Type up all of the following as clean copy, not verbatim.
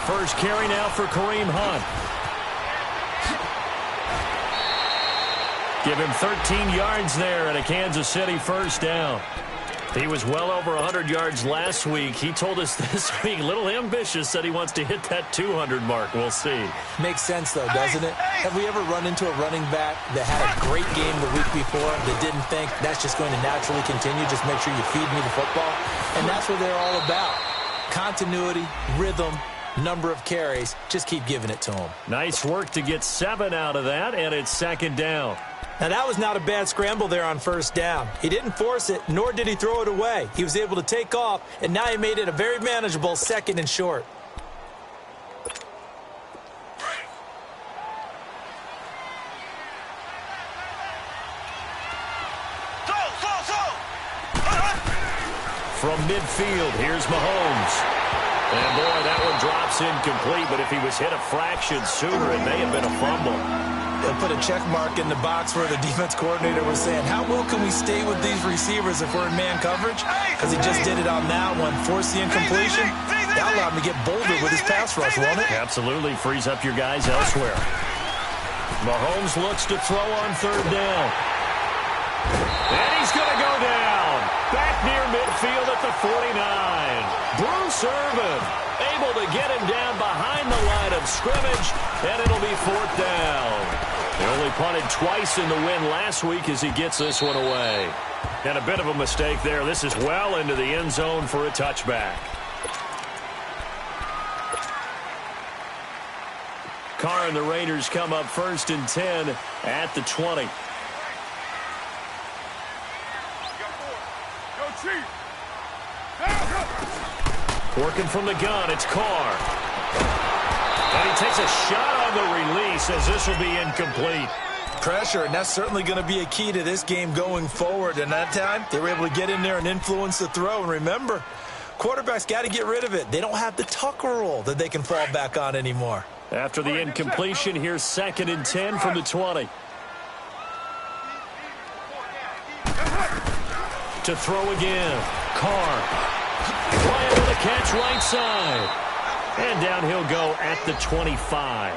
first carry now for Kareem Hunt. Give him 13 yards there and a Kansas City first down. He was well over 100 yards last week. He told us this week, a little ambitious, said he wants to hit that 200 mark. We'll see. Makes sense, though, doesn't it? Have we ever run into a running back that had a great game the week before that didn't think that's just going to naturally continue? Just make sure you feed me the football. And that's what they're all about. Continuity, rhythm, number of carries. Just keep giving it to them. Nice work to get 7 out of that, and it's second down. Now, that was not a bad scramble there on first down. He didn't force it, nor did he throw it away. He was able to take off, and now he made it a very manageable second and short. From midfield, here's Mahomes. And, boy, that one drops incomplete, but if he was hit a fraction sooner, it may have been a fumble. They'll put a check mark in the box where the defense coordinator was saying, how well can we stay with these receivers if we're in man coverage? Because he just did it on that one. Force the incompletion. That allowed him to get bolder with his pass rush, won't it? Absolutely. Frees up your guys elsewhere. Mahomes looks to throw on third down. And he's going to go down. Back near midfield at the 49. Bruce Irvin able to get him down behind the line of scrimmage, and it'll be fourth down. They only punted twice in the win last week as he gets this one away. And a bit of a mistake there. This is well into the end zone for a touchback. Carr and the Raiders come up first and 10 at the 20. Working from the gun, it's Carr. And he takes a shot on the release as this will be incomplete. Pressure, and that's certainly going to be a key to this game going forward. And that time, they were able to get in there and influence the throw. And remember, quarterbacks got to get rid of it. They don't have the Tucker rule that they can fall back on anymore. After the incompletion, here's second and 10 from the 20. To throw again, Carr. Bryant with a catch right side. And down he'll go at the 25.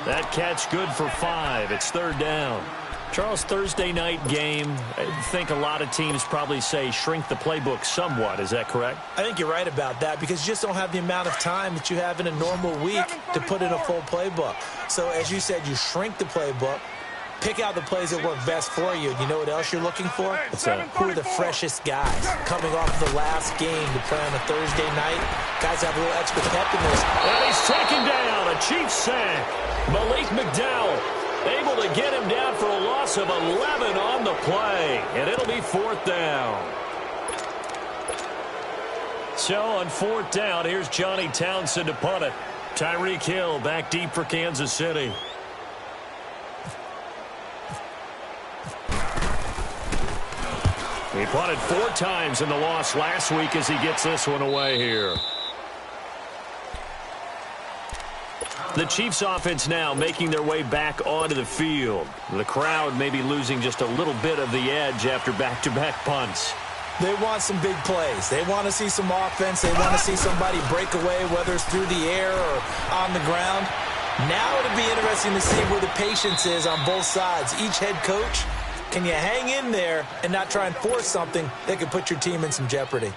That catch good for 5. It's third down. Charles, Thursday night game, I think a lot of teams probably say shrink the playbook somewhat. Is that correct? I think you're right about that because you just don't have the amount of time that you have in a normal week to put in a full playbook. So as you said, you shrink the playbook. Pick out the plays that work best for you. You know what else you're looking for? Who are the freshest guys coming off the last game to play on a Thursday night? Guys have a little extra pep in this. And he's taken down. A Chiefs sack. Malik McDowell able to get him down for a loss of 11 on the play. And it'll be fourth down. So on fourth down, here's Johnny Townsend to punt it. Tyreek Hill back deep for Kansas City. He punted 4 times in the loss last week as he gets this one away here. The Chiefs offense now making their way back onto the field. The crowd may be losing just a little bit of the edge after back-to-back punts. They want some big plays. They want to see some offense. They want to see somebody break away, whether it's through the air or on the ground. Now it'll be interesting to see where the patience is on both sides. Each head coach, can you hang in there and not try and force something that could put your team in some jeopardy?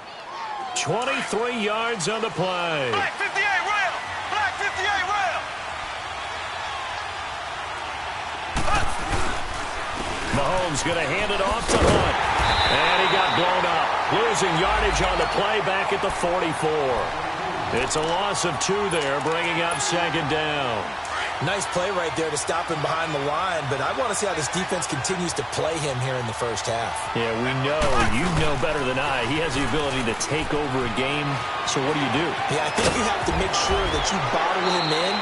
23 yards on the play. Black 58 rail! Black 58 rail! Mahomes going to hand it off to Hunt. And he got blown up. Losing yardage on the play back at the 44. It's a loss of 2 there, bringing up second down. Nice play right there to stop him behind the line, but I want to see how this defense continues to play him here in the first half. Yeah, we know. You know better than I. He has the ability to take over a game, so what do you do? Yeah, I think you have to make sure that you bottle him in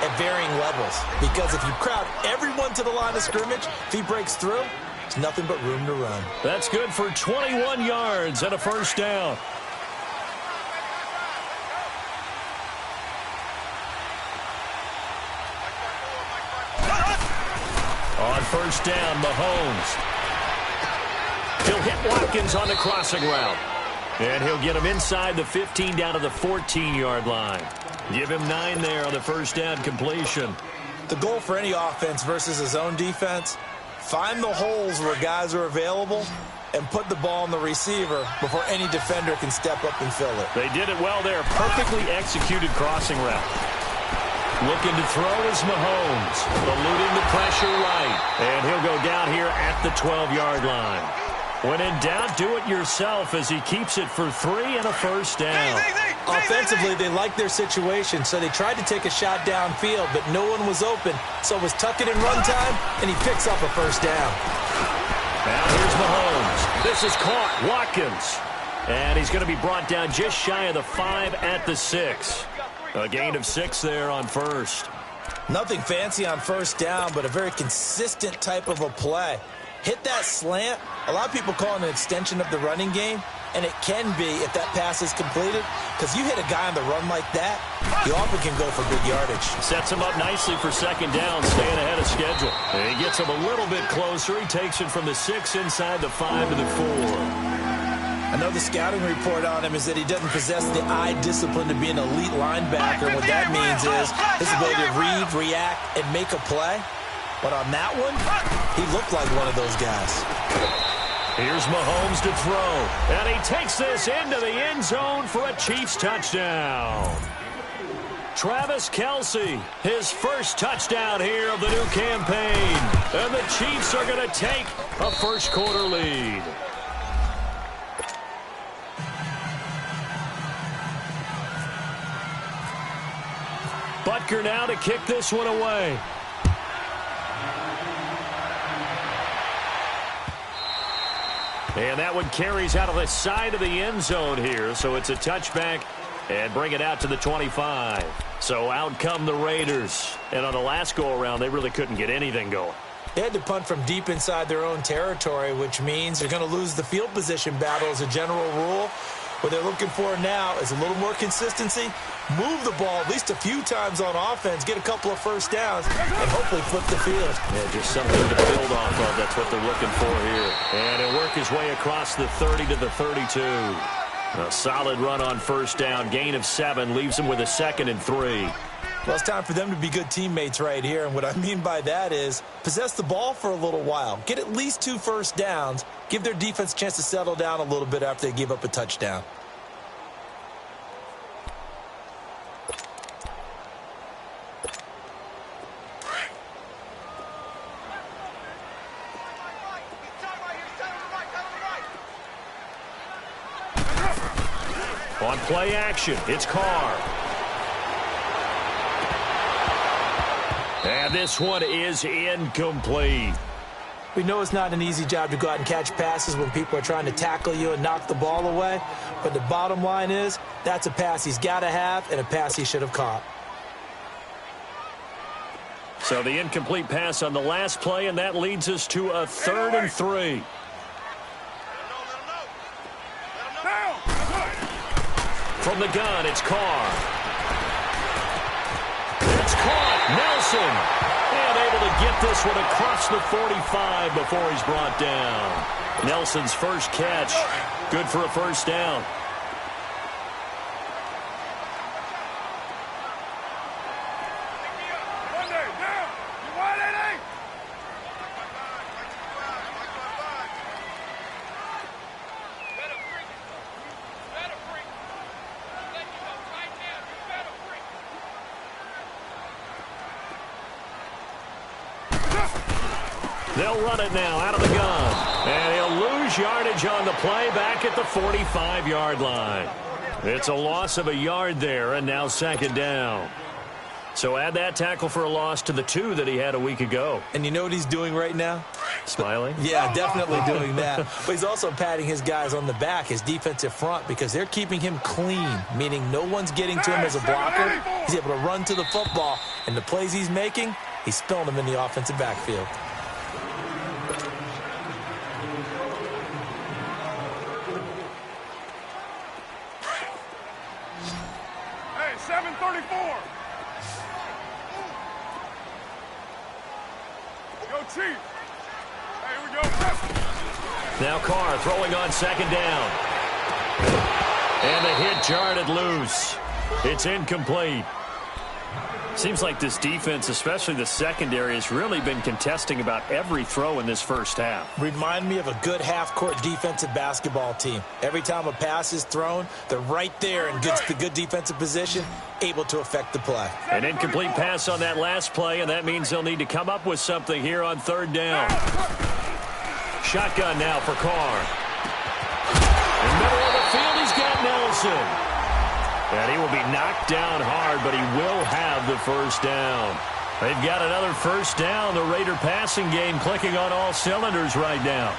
at varying levels, because if you crowd everyone to the line of scrimmage, if he breaks through, it's nothing but room to run. That's good for 21 yards and a first down. On first down, Mahomes. He'll hit Watkins on the crossing route. And he'll get him inside the 15 down to the 14-yard line. Give him 9 there on the first down completion. The goal for any offense versus a zone defense, find the holes where guys are available and put the ball on the receiver before any defender can step up and fill it. They did it well there. Perfectly executed crossing route. Looking to throw is Mahomes. Eluding the pressure right. And he'll go down here at the 12-yard line. When in doubt, do it yourself as he keeps it for 3 and a first down. Offensively, they liked their situation, so they tried to take a shot downfield, but no one was open. So it was tuck it in run time, and he picks up a first down. Now here's Mahomes. This is caught. Watkins. And he's going to be brought down just shy of the 5 at the 6. A gain of 6 there on first. Nothing fancy on first down, but a very consistent type of a play. Hit that slant. A lot of people call it an extension of the running game, and it can be if that pass is completed, because you hit a guy on the run like that, you often can go for good yardage. Sets him up nicely for second down, staying ahead of schedule. And he gets him a little bit closer. He takes it from the 6 inside the 5 to the 4. Another scouting report on him is that he doesn't possess the eye discipline to be an elite linebacker. What that means is his ability to read, react, and make a play. But on that one, he looked like one of those guys. Here's Mahomes to throw. And he takes this into the end zone for a Chiefs touchdown. Travis Kelce, his first touchdown here of the new campaign. And the Chiefs are going to take a first quarter lead. Butker now to kick this one away. And that one carries out of the side of the end zone here. So it's a touchback and bring it out to the 25. So out come the Raiders. And on the last go-around, they really couldn't get anything going. They had to punt from deep inside their own territory, which means they're going to lose the field position battle as a general rule. What they're looking for now is a little more consistency, move the ball at least a few times on offense, get a couple of first downs, and hopefully flip the field. Yeah, just something to build off of. That's what they're looking for here. And he'll work his way across the 30 to the 32. A solid run on first down. Gain of 7 leaves him with a 2nd and 3. Well, it's time for them to be good teammates right here. And what I mean by that is possess the ball for a little while. Get at least 2 first downs. Give their defense a chance to settle down a little bit after they give up a touchdown. On play action, it's Carr. And this one is incomplete. We know it's not an easy job to go out and catch passes when people are trying to tackle you and knock the ball away. But the bottom line is, that's a pass he's got to have and a pass he should have caught. So the incomplete pass on the last play, and that leads us to a 3rd and 3. From the gun, it's Carr. It's caught. Nelson. And able to get this one across the 45 before he's brought down. Nelson's first catch. Good for a first down. They'll run it now out of the gun. And he'll lose yardage on the play back at the 45-yard line. It's a loss of a yard there, and now 2nd down. So add that tackle for a loss to the 2 that he had a week ago. And you know what he's doing right now? Smiling? Yeah, definitely doing that. But he's also patting his guys on the back, his defensive front, because they're keeping him clean, meaning no one's getting to him as a blocker. He's able to run to the football, and the plays he's making, he's spilling them in the offensive backfield. Hey, 734. Go Chief. Hey, here we go. Now Carr throwing on 2nd down. And the hit jarred it loose. It's incomplete. Seems like this defense, especially the secondary, has really been contesting about every throw in this first half. Remind me of a good half-court defensive basketball team. Every time a pass is thrown, they're right there and gets the good defensive position, able to affect the play. An incomplete pass on that last play, and that means they'll need to come up with something here on third down. Shotgun now for Carr. In the middle of the field, he's got Nelson. And he will be knocked down hard, but he will have the first down. They've got another first down. The Raider passing game clicking on all cylinders right now.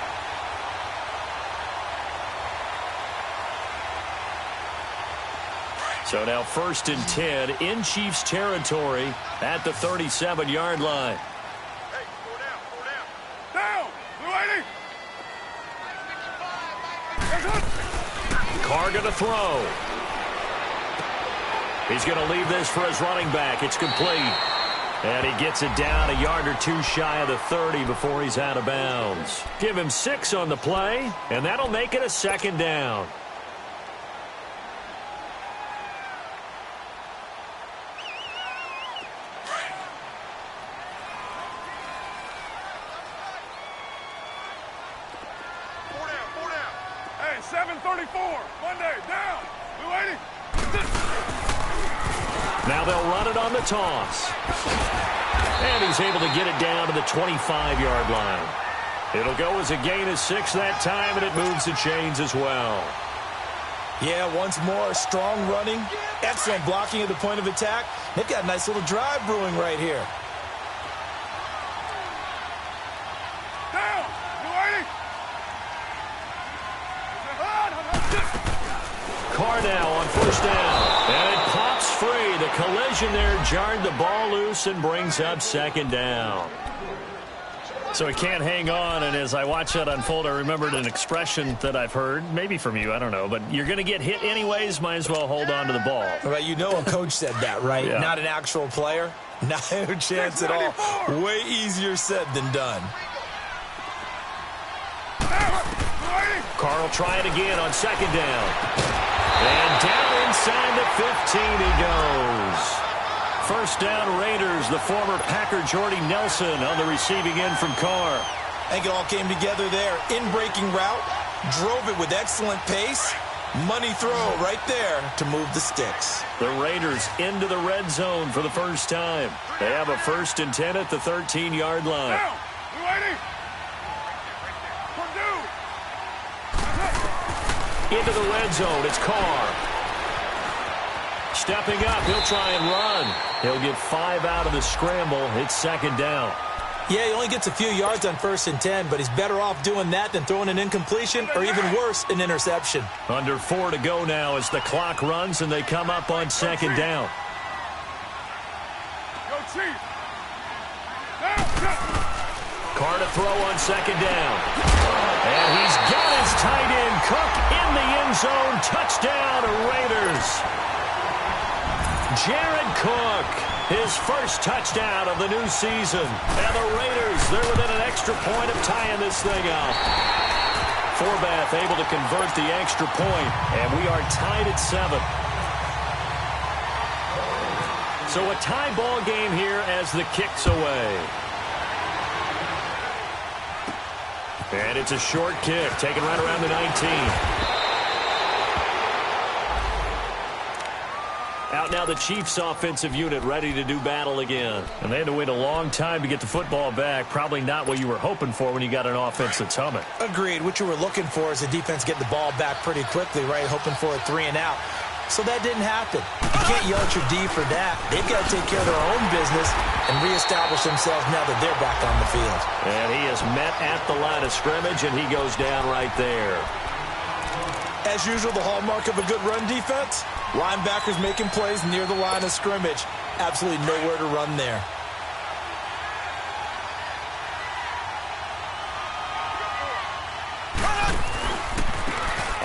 So now 1st and 10 in Chiefs territory at the 37-yard line. Hey, go down. Down! Blue 80! Carr going to throw. He's going to leave this for his running back. It's complete. And he gets it down a yard or two shy of the 30 before he's out of bounds. Give him 6 on the play, and that'll make it a 2nd down. Four down. Hey, 7:34. Monday, down. Blue 80. Now they'll run it on the toss. And he's able to get it down to the 25-yard line. It'll go as a gain of 6 that time, and it moves the chains as well. Yeah, once more, strong running, excellent blocking at the point of attack. They've got a nice little drive brewing right here. Down. Blue 80. Carr now on 1st down. And it pops free. The collision there jarred the ball loose and brings up 2nd down. So he can't hang on, and as I watch that unfold, I remembered an expression that I've heard, maybe from you, I don't know, but you're going to get hit anyways, might as well hold on to the ball. Right, you know a coach said that, right? Yeah. Not an actual player. Not a chance at all. Way easier said than done. Carr will try it again on 2nd down. And down inside the 15 he goes. 1st down Raiders, the former Packer Jordy Nelson on the receiving end from Carr. I think it all came together there. In-breaking route, drove it with excellent pace. Money throw right there to move the sticks. The Raiders into the red zone for the first time. They have a 1st and 10 at the 13-yard line. Down. Blue 80. Into the red zone, it's Carr. Stepping up, he'll try and run. He'll get 5 out of the scramble. It's 2nd down. Yeah, he only gets a few yards on 1st and 10, but he's better off doing that than throwing an incompletion or even worse, an interception. Under 4 to go now as the clock runs and they come up on 2nd down. Go Chief. Carr to throw on 2nd down. And he's got his tight end, Cook, in the end zone. Touchdown, Raiders. Jared Cook, his first touchdown of the new season. And the Raiders, they're within an extra point of tying this thing up. Forbath able to convert the extra point, and we are tied at 7. So a tie ball game here as the kick's away. And it's a short kick, taken right around the 19. Out now the Chiefs offensive unit ready to do battle again. And they had to wait a long time to get the football back. Probably not what you were hoping for when you got an offense that's humming. Agreed. What you were looking for is the defense getting the ball back pretty quickly, right? Hoping for a 3 and out. So that didn't happen. You can't yell at your D for that. They've got to take care of their own business and reestablish themselves now that they're back on the field. And he is met at the line of scrimmage, and he goes down right there. As usual, the hallmark of a good run defense, linebackers making plays near the line of scrimmage. Absolutely nowhere to run there.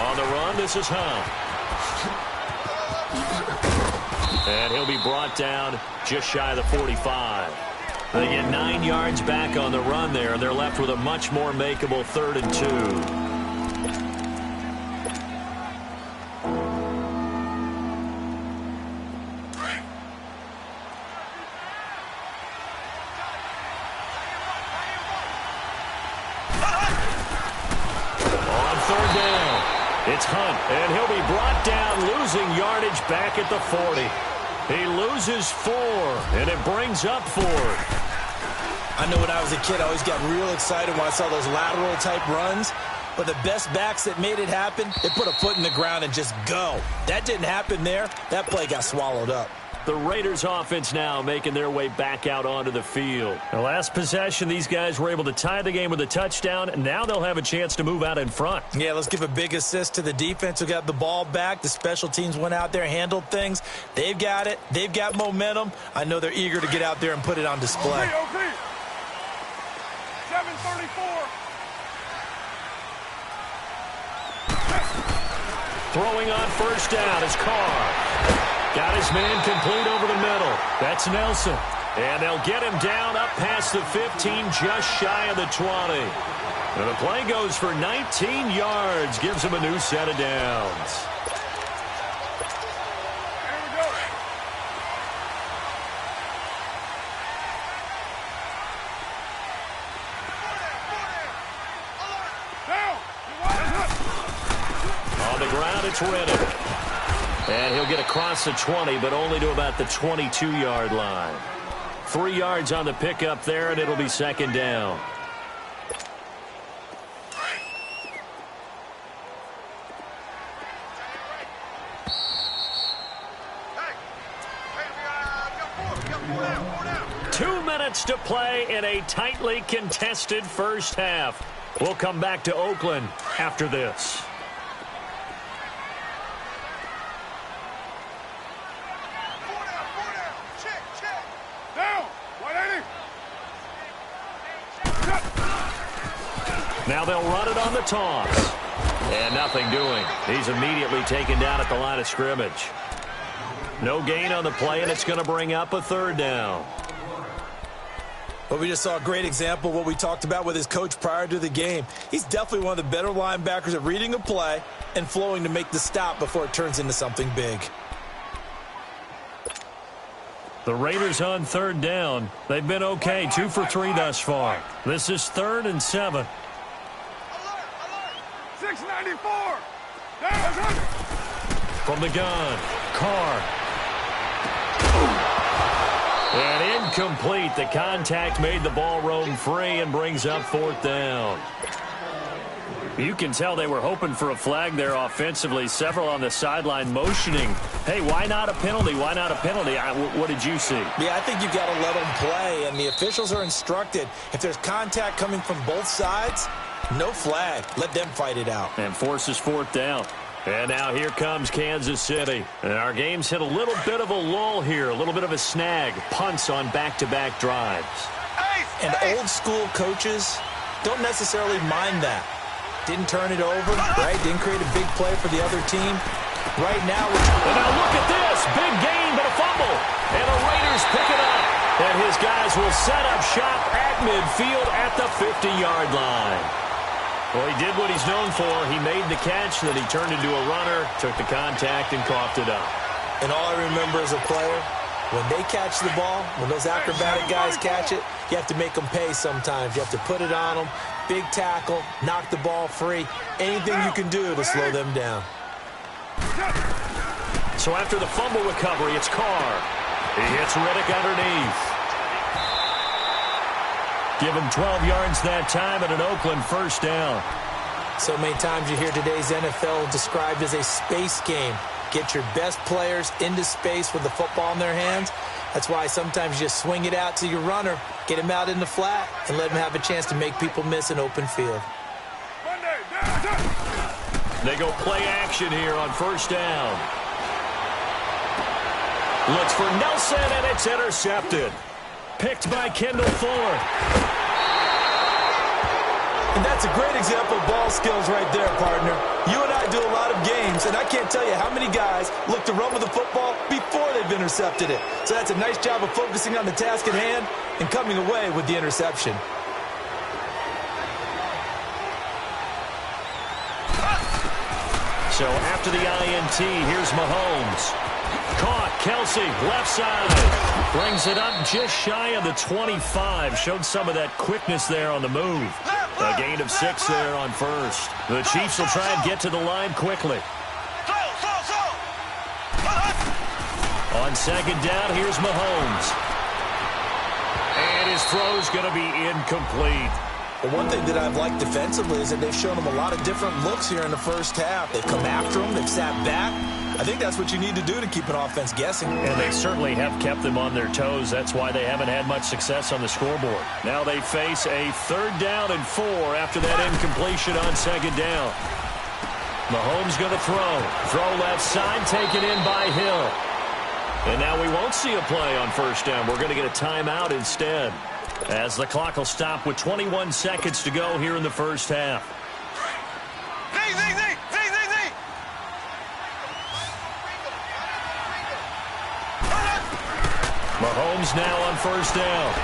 On the run, this is Hunt. And he'll be brought down just shy of the 45. They get 9 yards back on the run there, and they're left with a much more makeable 3rd and 2. third down. It's Hunt, and he'll be brought down, losing yardage back at the 40. He loses 4, and it brings up 4. I know when I was a kid, I always got real excited when I saw those lateral-type runs. But the best backs that made it happen, they put a foot in the ground and just go. That didn't happen there. That play got swallowed up. The Raiders offense now making their way back out onto the field. The last possession, these guys were able to tie the game with a touchdown, and now they'll have a chance to move out in front. Yeah, let's give a big assist to the defense who got the ball back. The special teams went out there, handled things. They've got it. They've got momentum. I know they're eager to get out there and put it on display. OP. 734. Throwing on first down is Carr. Got his man complete over the middle. That's Nelson. And they'll get him down up past the 15, just shy of the 20. And the play goes for 19 yards, gives him a new set of downs. On the ground, it's Rennie. And he'll get across the 20, but only to about the 22-yard line. 3 yards on the pickup there, and it'll be second down. Two minutes to play in a tightly contested first half. We'll come back to Oakland after this. Now they'll run it on the toss. And nothing doing. He's immediately taken down at the line of scrimmage. No gain on the play, and it's going to bring up a third down. But we just saw a great example of what we talked about with his coach prior to the game. He's definitely one of the better linebackers at reading a play and flowing to make the stop before it turns into something big. The Raiders on third down. They've been okay, 2 for 3 thus far. This is 3rd and 7. 694. From the gun, Carr. And incomplete. The contact made the ball roam free and brings up 4th down. You can tell they were hoping for a flag there offensively. Several on the sideline motioning. Hey, why not a penalty? Why not a penalty? What did you see? Yeah, I think you've got to let them play, and the officials are instructed. If there's contact coming from both sides, no flag. Let them fight it out. And forces 4th down. And now here comes Kansas City. And our game's hit a little bit of a lull here, a little bit of a snag. Punts on back-to-back drives. And old-school coaches don't necessarily mind that. Didn't turn it over, right? Didn't create a big play for the other team. Right now, and now look at this. Big gain, but a fumble. And the Raiders pick it up. And his guys will set up shop at midfield at the 50-yard line. Well, he did what he's known for. He made the catch, then he turned into a runner, took the contact, and coughed it up. And all I remember as a player, when they catch the ball, when those acrobatic guys catch it, you have to make them pay sometimes. You have to put it on them. Big tackle, knock the ball free. Anything you can do to slow them down. So after the fumble recovery, it's Carr. He hits Riddick underneath. Give him 12 yards that time and an Oakland first down. So many times you hear today's NFL described as a space game. Get your best players into space with the football in their hands. That's why sometimes you just swing it out to your runner, get him out in the flat, and let him have a chance to make people miss an open field. They go play action here on first down. Looks for Nelson, and it's intercepted. Picked by Kendall Fuller. And that's a great example of ball skills right there, partner. You and I do a lot of games, and I can't tell you how many guys look to run with the football before they've intercepted it. So that's a nice job of focusing on the task at hand and coming away with the interception. So after the INT, here's Mahomes. Caught, Kelsey, left side. Brings it up just shy of the 25. Showed some of that quickness there on the move. A gain of 6 there on first. The Chiefs will try and get to the line quickly. On second down, here's Mahomes. And his throw's going to be incomplete. Well, one thing that I've liked defensively is that they've shown him a lot of different looks here in the first half. They've come after him. They've sat back. I think that's what you need to do to keep an offense guessing. And they certainly have kept them on their toes. That's why they haven't had much success on the scoreboard. Now they face a 3rd down and 4 after that incompletion on second down. Mahomes going to throw. Throw left side, taken in by Hill. And now we won't see a play on first down. We're going to get a timeout instead, as the clock will stop with 21 seconds to go here in the first half. Mahomes now on first down.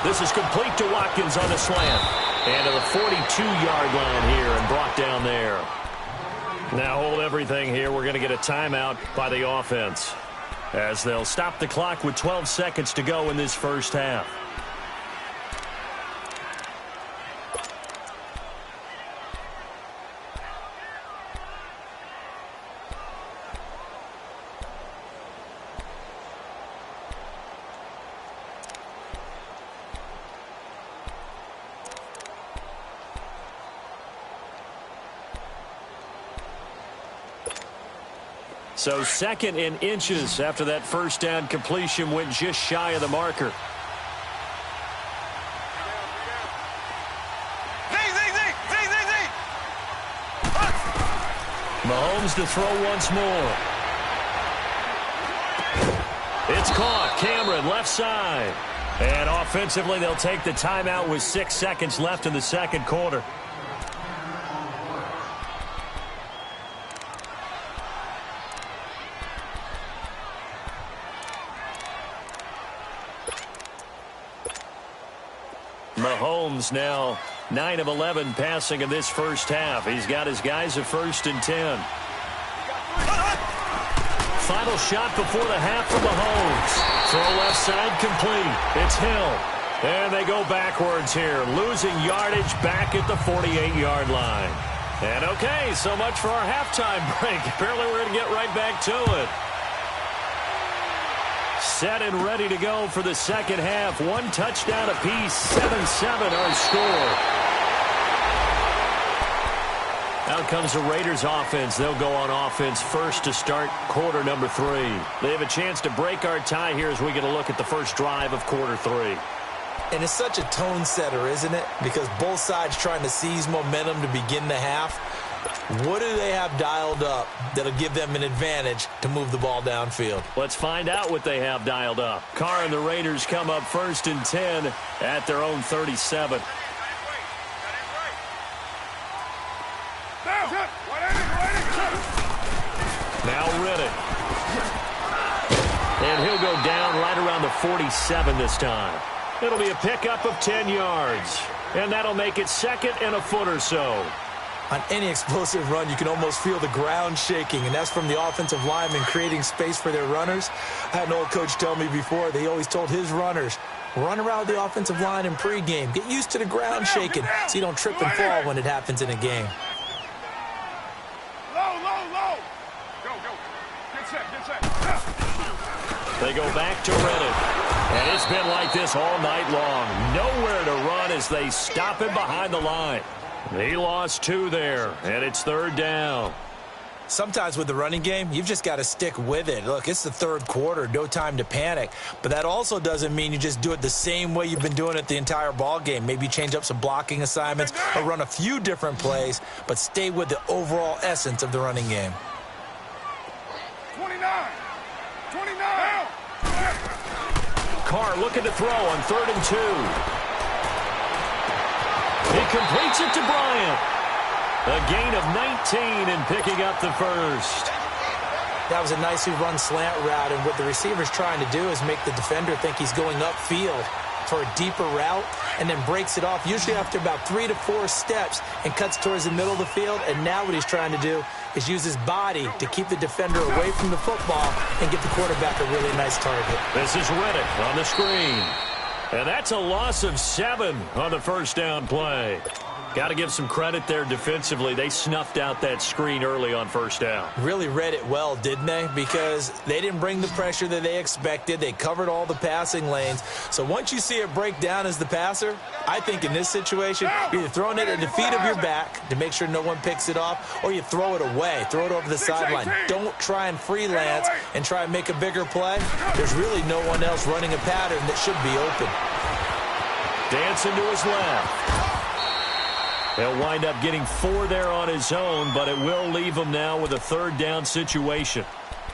This is complete to Watkins on the slant. And to the 42-yard line here and brought down there. Now hold everything here. We're going to get a timeout by the offense, as they'll stop the clock with 12 seconds to go in this first half. So 2nd in inches after that first down completion went just shy of the marker. Mahomes to throw once more. It's caught. Cameron left side. And offensively they'll take the timeout with 6 seconds left in the second quarter. Mahomes now 9 of 11 passing in this first half. He's got his guys at 1st and 10. Final shot before the half for Mahomes. Throw left side complete. It's Hill. And they go backwards here, losing yardage back at the 48-yard line. And okay, so much for our halftime break. Apparently we're going to get right back to it. Set and ready to go for the second half. 1 touchdown apiece, 7-7 our score. Out comes the Raiders offense. They'll go on offense first to start quarter number 3. They have a chance to break our tie here as we get a look at the first drive of quarter 3. And it's such a tone setter, isn't it? Because both sides trying to seize momentum to begin the half. What do they have dialed up that'll give them an advantage to move the ball downfield? Let's find out what they have dialed up. Carr and the Raiders come up 1st and 10 at their own 37. Now Riddick. And he'll go down right around the 47 this time. It'll be a pickup of 10 yards. And that'll make it 2nd and a foot or so. On any explosive run, you can almost feel the ground shaking, and that's from the offensive linemen creating space for their runners. I had an old coach tell me before, they always told his runners, run around the offensive line in pregame. Get used to the ground shaking so you don't trip and fall when it happens in a game. Low. Go. Get set. They go back to Riddick. And it's been like this all night long. Nowhere to run as they stop him behind the line. He lost 2 there, and it's 3rd down. Sometimes with the running game, you've just got to stick with it. Look, it's the 3rd quarter, no time to panic. But that also doesn't mean you just do it the same way you've been doing it the entire ball game. Maybe change up some blocking assignments or run a few different plays, but stay with the overall essence of the running game. 29. Carr looking to throw on 3rd and 2. He completes it to Bryant. A gain of 19 and picking up the first. That was a nicely run slant route, and what the receiver's trying to do is make the defender think he's going upfield for a deeper route and then breaks it off, usually after about 3 to 4 steps, and cuts towards the middle of the field. And now what he's trying to do is use his body to keep the defender away from the football and give the quarterback a really nice target. This is Riddick on the screen. And that's a loss of 7 on the first down play. Got to give some credit there defensively. They snuffed out that screen early on first down. Really read it well, didn't they? Because they didn't bring the pressure that they expected. They covered all the passing lanes. So once you see it break down as the passer, I think in this situation, you're either throwing it at the feet of your back to make sure no one picks it off, or you throw it away, throw it over the sideline. Don't try and freelance and try and make a bigger play. There's really no one else running a pattern that should be open. Dancing to his left. He'll wind up getting 4 there on his own, but it will leave him now with a third down situation.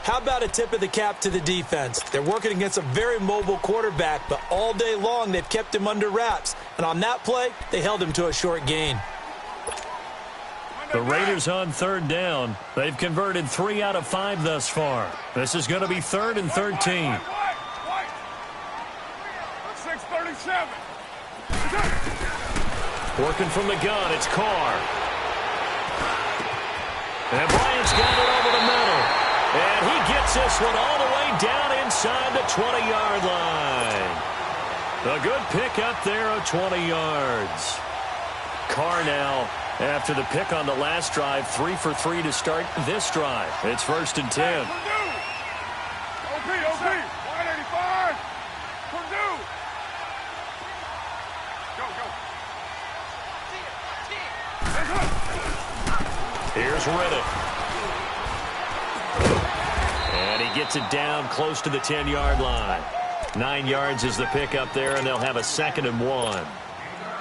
How about a tip of the cap to the defense? They're working against a very mobile quarterback, but all day long they've kept him under wraps. And on that play, they held him to a short gain. The Raiders on third down. They've converted 3 out of 5 thus far. This is going to be 3rd and 13. 6:37. Working from the gun, it's Carr. And Bryant's got it over the middle. And he gets this one all the way down inside the 20-yard line. A good pick up there of 20 yards. Carr now, after the pick on the last drive, 3 for 3 to start this drive. It's 1st and 10. OP, 185. Purdue. Go. Here's Riddick. And he gets it down close to the 10-yard line. 9 yards is the pickup there, and they'll have a 2nd and 1.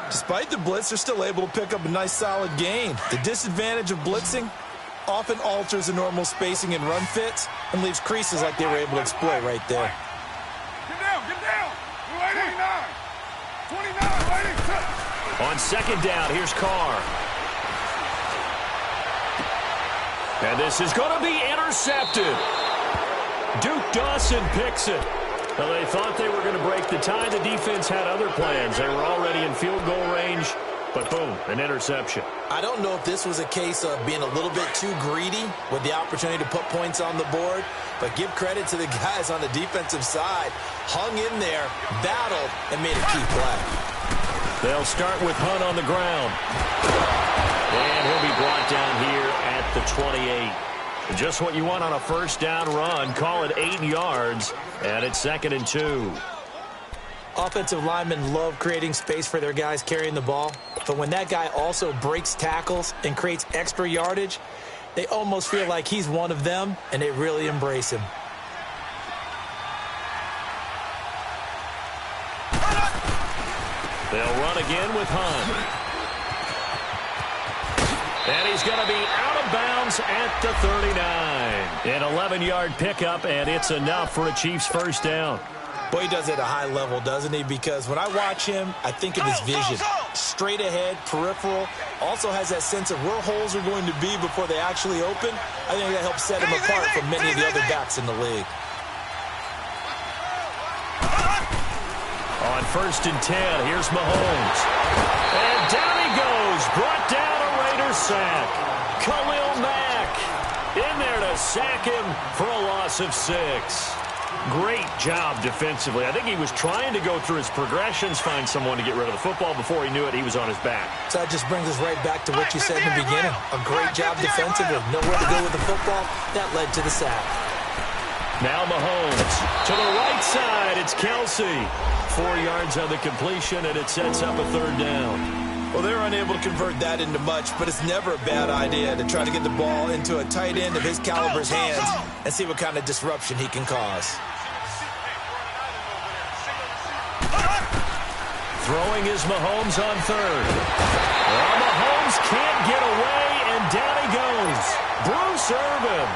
Despite the blitz, they're still able to pick up a nice solid gain. The disadvantage of blitzing often alters the normal spacing and run fits and leaves creases like they were able to exploit right there. Get down. 289. 29, waiting. On 2nd down, here's Carr. And this is going to be intercepted. Duke Dawson picks it. Well, they thought they were going to break the tie. The defense had other plans. They were already in field goal range, but boom, an interception. I don't know if this was a case of being a little bit too greedy with the opportunity to put points on the board, but give credit to the guys on the defensive side. Hung in there, battled, and made a key play. They'll start with Hunt on the ground. And he'll be brought down here at the 28. Just what you want on a first down run. Call it 8 yards, and it's 2nd and 2. Offensive linemen love creating space for their guys carrying the ball, but when that guy also breaks tackles and creates extra yardage, they almost feel like he's one of them, and they really embrace him. They'll run again with Hunt. And he's going to be out of bounds at the 39. An 11-yard pickup, and it's enough for a Chiefs first down. Boy, he does it at a high level, doesn't he? Because when I watch him, I think of his vision. Straight ahead, peripheral. Also has that sense of where holes are going to be before they actually open. I think that helps set him apart from many of the other backs in the league. On 1st and 10, here's Mahomes. And down he goes. Brought down a Raiders sack. Khalil Mack in there to sack him for a loss of 6. Great job defensively. I think he was trying to go through his progressions, find someone to get rid of the football. Before he knew it, he was on his back. So that just brings us right back to what you said in the beginning. A great job defensively. Nowhere to go with the football. That led to the sack. Now Mahomes to the right side. It's Kelsey. 4 yards on the completion, and it sets up a 3rd down. Well, they're unable to convert that into much, but it's never a bad idea to try to get the ball into a tight end of his caliber's hands and see what kind of disruption he can cause. Throwing is Mahomes on 3rd. Well, Mahomes can't get away, and down he goes. Bruce Irvin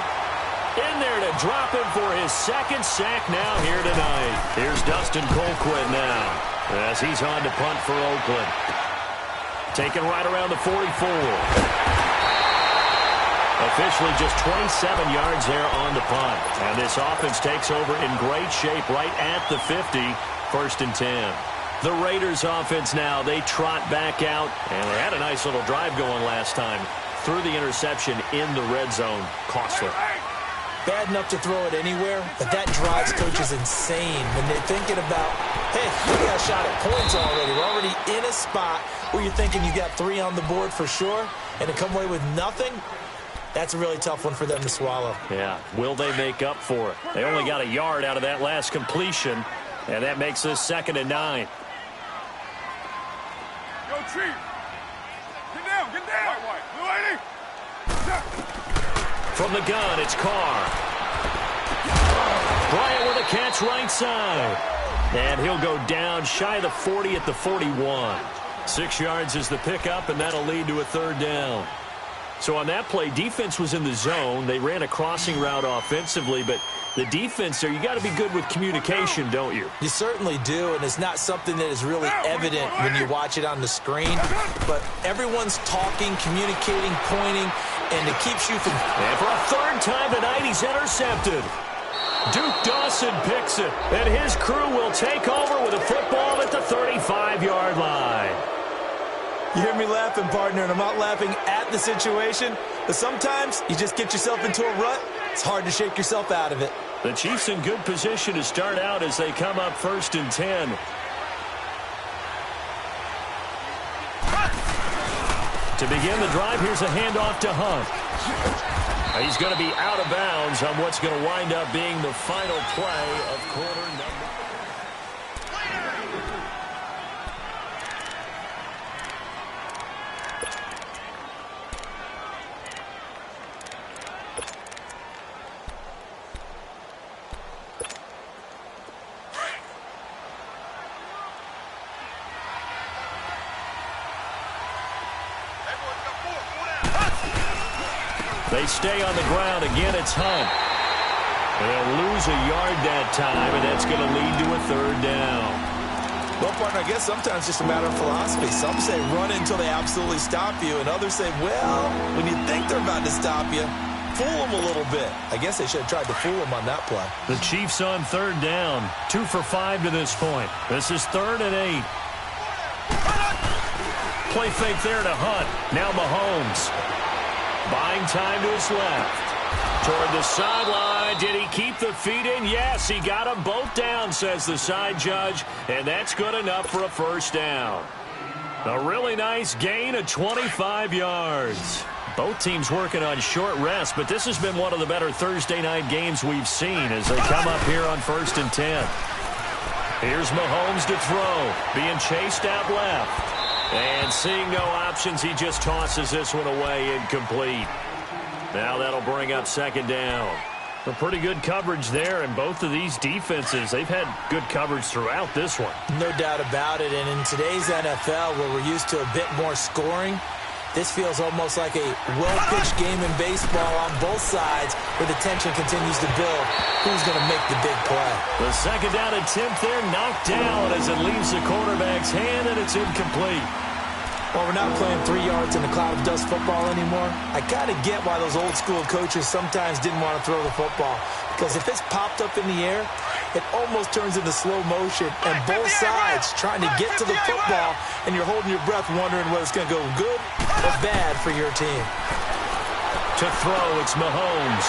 in there to drop him for his 2nd sack now here tonight. Here's Dustin Colquitt now as he's on to punt for Oakland. Taken right around the 44. Officially just 27 yards there on the punt. And this offense takes over in great shape right at the 50. 1st and 10. The Raiders offense now, they trot back out. And they had a nice little drive going last time. Threw the interception in the red zone. Costly. bad enough to throw it anywhere, but that drives coaches insane when they're thinking about, hey, we got a shot at points already. We're already in a spot where you're thinking you got 3 on the board for sure, and to come away with nothing, that's a really tough one for them to swallow. Yeah, will they make up for it? They only got a yard out of that last completion, and that makes this 2nd and 9. Yo, Chief. Get down, get down. White, blue 80. From the gun, it's Carr. Bryant with a catch right side. And he'll go down shy of the 40 at the 41. 6 yards is the pickup, and that'll lead to a 3rd down. So on that play, defense was in the zone. They ran a crossing route offensively, but the defense there, you got to be good with communication, don't you? You certainly do, and it's not something that is really evident when you watch it on the screen. But everyone's talking, communicating, pointing, and it keeps you from... And for a 3rd time tonight, he's intercepted. Duke Dawson picks it, and his crew will take over with a football at the 35-yard line. You hear me laughing, partner, and I'm not laughing at the situation, but sometimes you just get yourself into a rut. It's hard to shake yourself out of it. The Chiefs in good position to start out as they come up 1st and 10. To begin the drive, here's a handoff to Hunt. He's going to be out of bounds on what's going to wind up being the final play of quarter number. They stay on the ground. Again, it's Hunt. They'll lose a yard that time, and that's going to lead to a 3rd down. Well, partner, I guess sometimes it's just a matter of philosophy. Some say run until they absolutely stop you, and others say, well, when you think they're about to stop you, fool them a little bit. I guess they should have tried to fool them on that play. The Chiefs on 3rd down. 2 for 5 to this point. This is 3rd and 8. Play fake there to Hunt. Now Mahomes. Buying time to his left. Toward the sideline. Did he keep the feet in? Yes, he got them both down, says the side judge. And that's good enough for a 1st down. A really nice gain of 25 yards. Both teams working on short rest, but this has been one of the better Thursday night games we've seen as they come up here on 1st and 10. Here's Mahomes to throw. Being chased out left. And seeing no options, he just tosses this one away, incomplete. Now that'll bring up 2nd down. A pretty good coverage there, and both of these defenses, they've had good coverage throughout this one. No doubt about it, and in today's NFL, where we're used to a bit more scoring, this feels almost like a well-pitched game in baseball on both sides where the tension continues to build. Who's going to make the big play? The 2nd down attempt there knocked down as it leaves the quarterback's hand, and it's incomplete. Well, we're not playing 3 yards in a cloud of dust football anymore. I kind of get why those old-school coaches sometimes didn't want to throw the football. Because if it's popped up in the air, it almost turns into slow motion. And both sides trying to get to the football, and you're holding your breath wondering whether it's going to go good or bad for your team. To throw, it's Mahomes.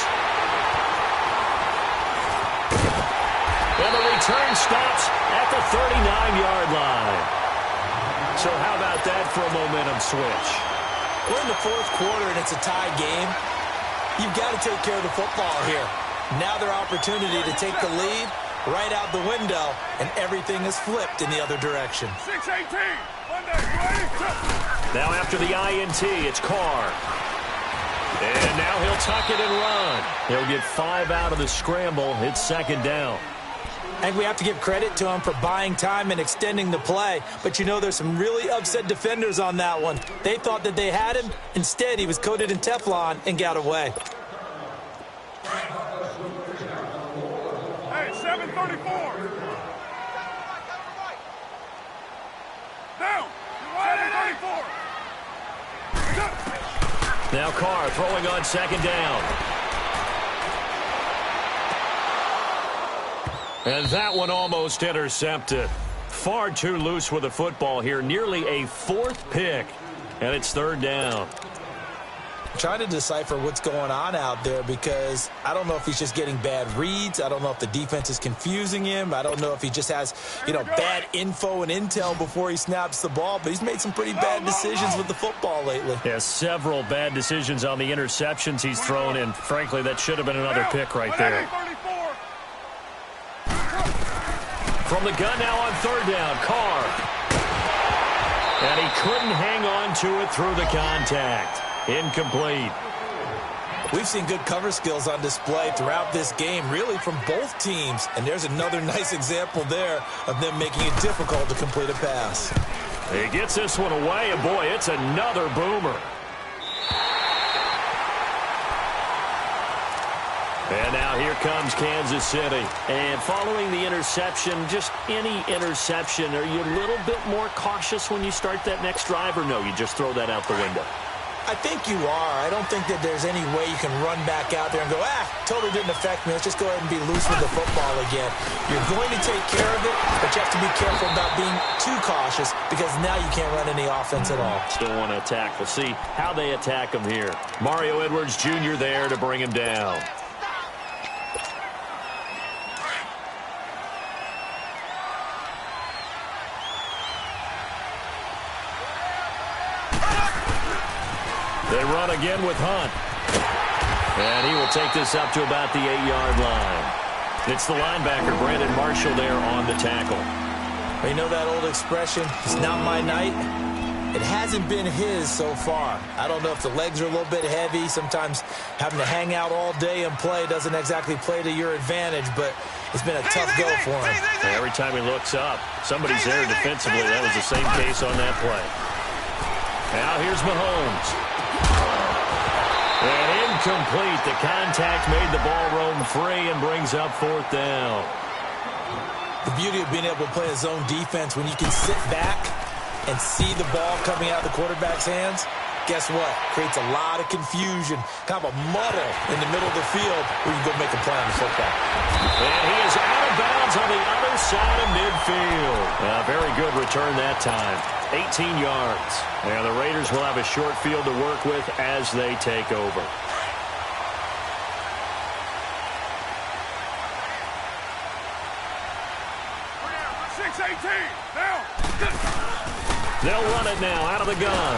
And the return stops at the 39-yard line. So how about that for a momentum switch? We're in the 4th quarter, and it's a tie game. You've got to take care of the football here. Now their opportunity to take the lead right out the window, and everything is flipped in the other direction. 6-18. Monday, ready? Now after the INT, it's Carr. And now he'll tuck it and run. He'll get 5 out of the scramble. It's 2nd down. I think we have to give credit to him for buying time and extending the play. But, you know, there's some really upset defenders on that one. They thought that they had him. Instead, he was coated in Teflon and got away. Hey, 7:34. Down. 7:34. Now Carr throwing on 2nd down. And that one almost intercepted. Far too loose with the football here. Nearly a 4th pick. And it's 3rd down. Trying to decipher what's going on out there because I don't know if he's just getting bad reads. I don't know if the defense is confusing him. I don't know if he just has, bad info and intel before he snaps the ball. But he's made some pretty bad decisions with the football lately. Yeah, several bad decisions on the interceptions he's thrown, and frankly, that should have been another pick right there. From the gun now on third down, Carr. And he couldn't hang on to it through the contact. Incomplete. We've seen good cover skills on display throughout this game, really from both teams. And there's another nice example there of them making it difficult to complete a pass. He gets this one away, and boy, it's another boomer. And now here comes Kansas City. And following the interception, just any interception, are you a little bit more cautious when you start that next drive, or no, you just throw that out the window? I think you are. I don't think that there's any way you can run back out there and go, totally didn't affect me. Let's just go ahead and be loose with the football again. You're going to take care of it, but you have to be careful about being too cautious because now you can't run any offense at all. Still want to attack. We'll see how they attack him here. Mario Edwards Jr. there to bring him down. They run again with Hunt. And he will take this up to about the 8-yard line. It's the linebacker, Brandon Marshall, there on the tackle. You know that old expression, it's not my night? It hasn't been his so far. I don't know if the legs are a little bit heavy. Sometimes having to hang out all day and play doesn't exactly play to your advantage, but it's been a tough go for him. Every time he looks up, somebody's there defensively. That was the same case on that play. Now here's Mahomes. And incomplete. The contact made the ball roam free and brings up fourth down. The beauty of being able to play a zone defense when you can sit back and see the ball coming out of the quarterback's hands, guess what? Creates a lot of confusion, kind of a muddle in the middle of the field where you can go make a play on the football. And he is out of bounds on the other side of midfield. Very good return that time. 18 yards. And the Raiders will have a short field to work with as they take over. They'll run it now out of the gun.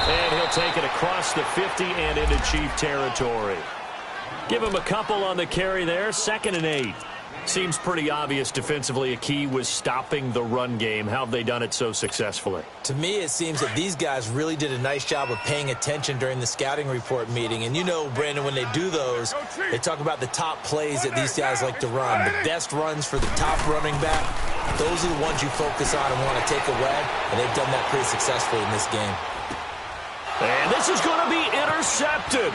And he'll take it across the 50 and into Chief territory. Give him a couple on the carry there. 2nd and 8. Seems pretty obvious defensively a key was stopping the run game. How have they done it so successfully? To me, it seems that these guys really did a nice job of paying attention during the scouting report meeting. And you know, Brandon, when they do those, they talk about the top plays that these guys like to run. The best runs for the top running back, those are the ones you focus on and want to take away. And they've done that pretty successfully in this game. And this is going to be intercepted.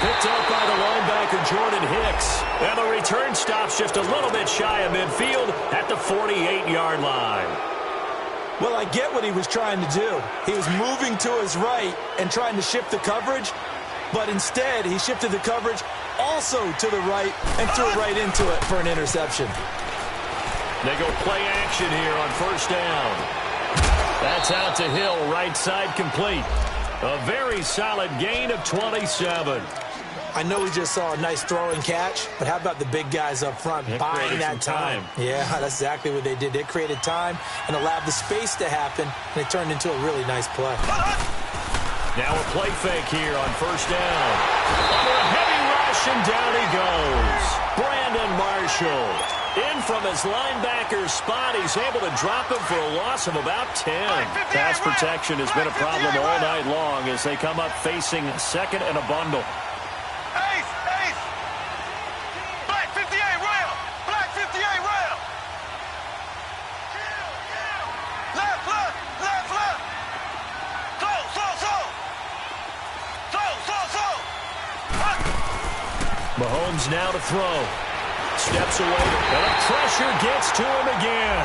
Picked up by the linebacker, Jordan Hicks. And the return stops just a little bit shy of midfield at the 48-yard line. Well, I get what he was trying to do. He was moving to his right and trying to shift the coverage, but instead he shifted the coverage also to the right and threw it right into it for an interception. They go play action here on first down. That's out to Hill, right side complete. A very solid gain of 27. I know we just saw a nice throw and catch, but how about the big guys up front buying that time? Yeah, that's exactly what they did. They created time and allowed the space to happen, and it turned into a really nice play. Now a play fake here on first down. Under a heavy rush, and down he goes. Brandon Marshall. In from his linebacker spot, he's able to drop him for a loss of about 10. Pass protection has been a problem all night long as they come up facing second and a bundle. Ace! Black 58 rail! Black 58 rail! Left! So! Mahomes now to throw. Steps away, and the pressure gets to him again.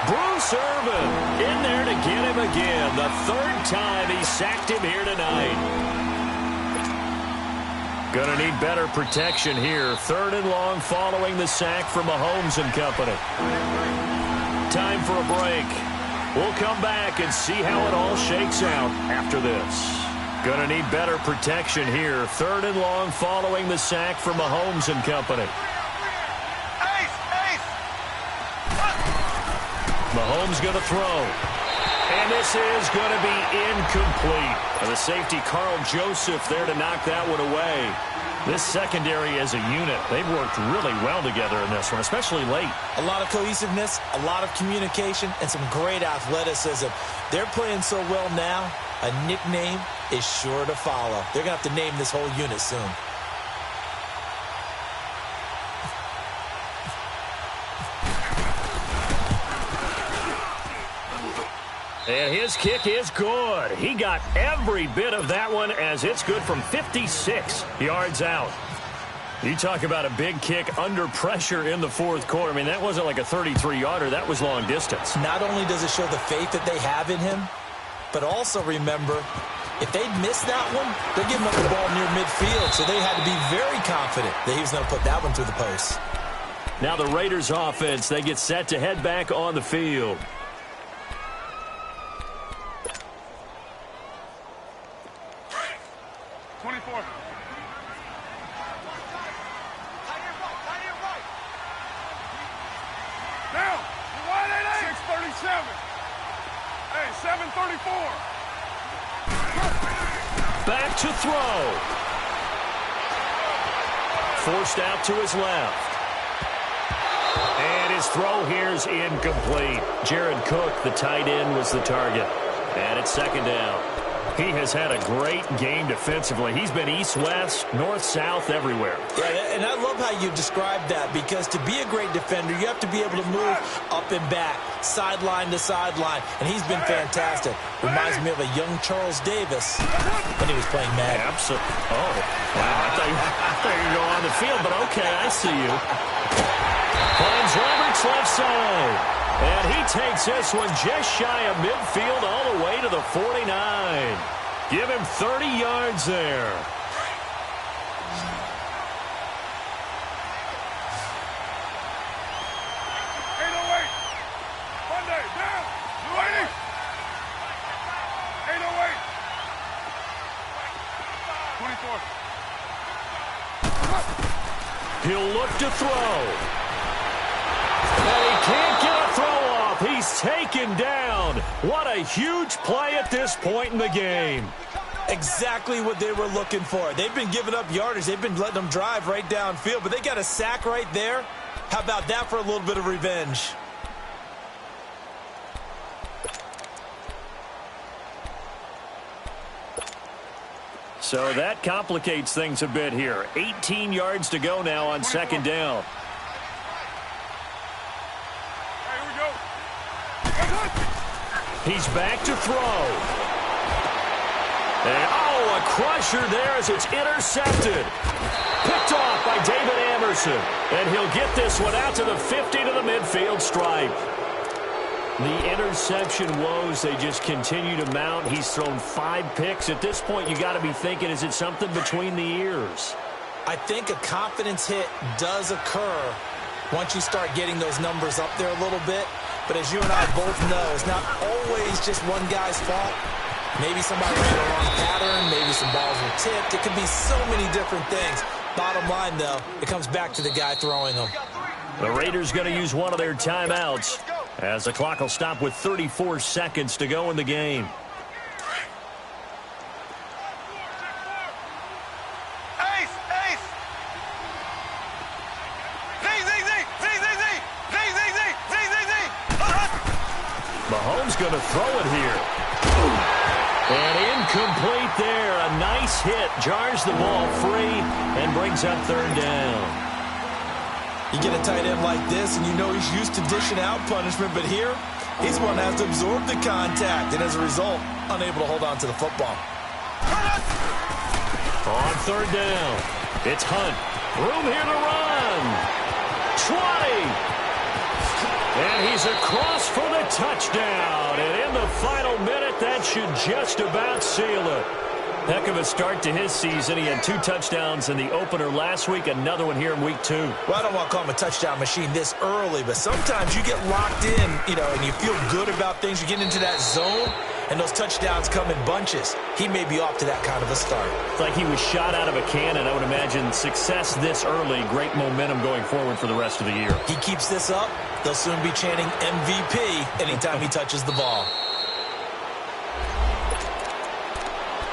Bruce Irvin in there to get him again. The 3rd time he sacked him here tonight. Gonna need better protection here. 3rd and long following the sack from Mahomes and company. Time for a break. We'll come back and see how it all shakes out after this. Gonna need better protection here. 3rd and long following the sack from Mahomes and company. Mahomes going to throw. And this is going to be incomplete. And the safety, Carl Joseph, there to knock that one away. This secondary as a unit, they've worked really well together in this one, especially late. A lot of cohesiveness, a lot of communication, and some great athleticism. They're playing so well now, a nickname is sure to follow. They're going to have to name this whole unit soon. And his kick is good. He got every bit of that one as it's good from 56 yards out. You talk about a big kick under pressure in the 4th quarter. I mean, that wasn't like a 33-yarder. That was long distance. Not only does it show the faith that they have in him, but also remember, if they'd missed that one, they're giving up the ball near midfield, so they had to be very confident that he was going to put that one through the post. Now the Raiders offense, they get set to head back on the field. Back to throw. Forced out to his left. And his throw here's incomplete. Jared Cook, the tight end, was the target. And it's 2nd down. He has had a great game defensively. He's been east-west, north-south, everywhere. Yeah, and I love how you described that, because to be a great defender, you have to be able to move up and back, sideline to sideline, and he's been fantastic. Reminds me of a young Charles Davis when he was playing Madden. Absolutely. Oh, wow. I thought you were going on the field, but okay, I see you. Finds Roberts left side. And he takes this one just shy of midfield all the way to the 49. Give him 30 yards there. He'll look to throw. And he can't get a throw off. He's taken down. What a huge play at this point in the game. Exactly what they were looking for. They've been giving up yardage. They've been letting them drive right downfield, but they got a sack right there. How about that for a little bit of revenge? So that complicates things a bit here. 18 yards to go now on 2nd down. He's back to throw. And, oh, a crusher there as it's intercepted. Picked off by David Amerson. And he'll get this one out to the 50 to the midfield stripe. The interception woes, they just continue to mount. He's thrown 5 picks. At this point, you got to be thinking, is it something between the ears? I think a confidence hit does occur once you start getting those numbers up there a little bit. But as you and I both know, it's not always just one guy's fault. Maybe somebody ran a wrong pattern. Maybe some balls were tipped. It could be so many different things. Bottom line, though, it comes back to the guy throwing them. The Raiders going to use one of their timeouts as the clock will stop with 34 seconds to go in the game. Mahomes going to throw it here. And incomplete there. A nice hit. Jars the ball free and brings up 3rd down. You get a tight end like this, and you know he's used to dishing out punishment, but here, he's the one that has to absorb the contact, and as a result, unable to hold on to the football. On 3rd down, it's Hunt. Room here to run. 20. And he's across for the touchdown. And in the final minute, that should just about seal it. Heck of a start to his season. He had 2 touchdowns in the opener last week, another one here in week 2. Well, I don't want to call him a touchdown machine this early, but sometimes you get locked in, and you feel good about things. You get into that zone, and those touchdowns come in bunches. He may be off to that kind of a start. It's like he was shot out of a cannon. I would imagine success this early, great momentum going forward for the rest of the year. He keeps this up, they'll soon be chanting MVP anytime he touches the ball.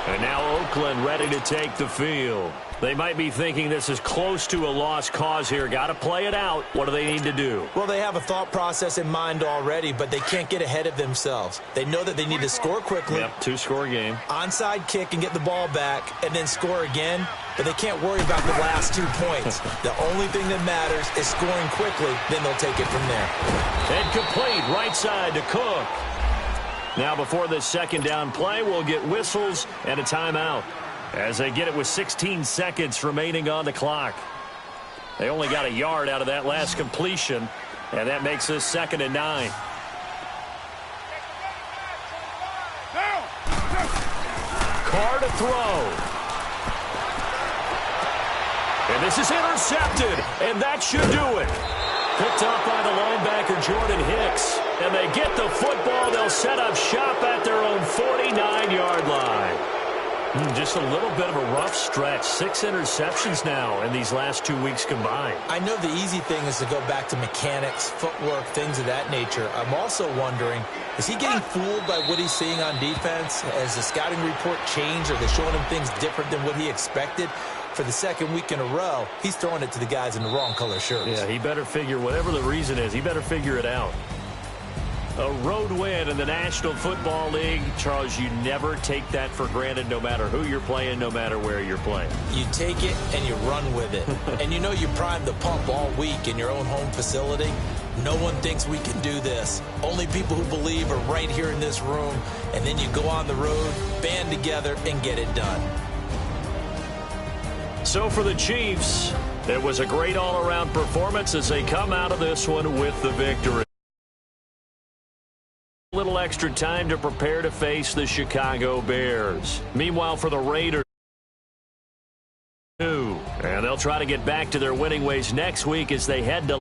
And now Oakland ready to take the field. They might be thinking this is close to a lost cause here. Got to play it out. What do they need to do? Well, they have a thought process in mind already, but they can't get ahead of themselves. They know that they need to score quickly. Yep, two-score game. Onside kick and get the ball back and then score again, but they can't worry about the last 2 points. The only thing that matters is scoring quickly, then they'll take it from there. And complete, right side to Cook. Now before this second down play, we'll get whistles and a timeout as they get it with 16 seconds remaining on the clock. They only got a yard out of that last completion, and that makes this 2nd and 9. Carr to throw. And this is intercepted, and that should do it. Picked up by the linebacker, Jordan Hicks. And they get the football. They'll set up shop at their own 49-yard line. Just a little bit of a rough stretch. 6 interceptions now in these last 2 weeks combined. I know the easy thing is to go back to mechanics, footwork, things of that nature. I'm also wondering, is he getting fooled by what he's seeing on defense? Has the scouting report changed? Are they showing him things different than what he expected? For the 2nd week in a row, he's throwing it to the guys in the wrong color shirts. Yeah, he better figure, whatever the reason is, he better figure it out. A road win in the National Football League. Charles, you never take that for granted no matter who you're playing, no matter where you're playing. You take it and you run with it. And you know you primed the pump all week in your own home facility. No one thinks we can do this. Only people who believe are right here in this room. And then you go on the road, band together, and get it done. So for the Chiefs, it was a great all-around performance as they come out of this one with the victory. A little extra time to prepare to face the Chicago Bears. Meanwhile, for the Raiders, and they'll try to get back to their winning ways next week as they head to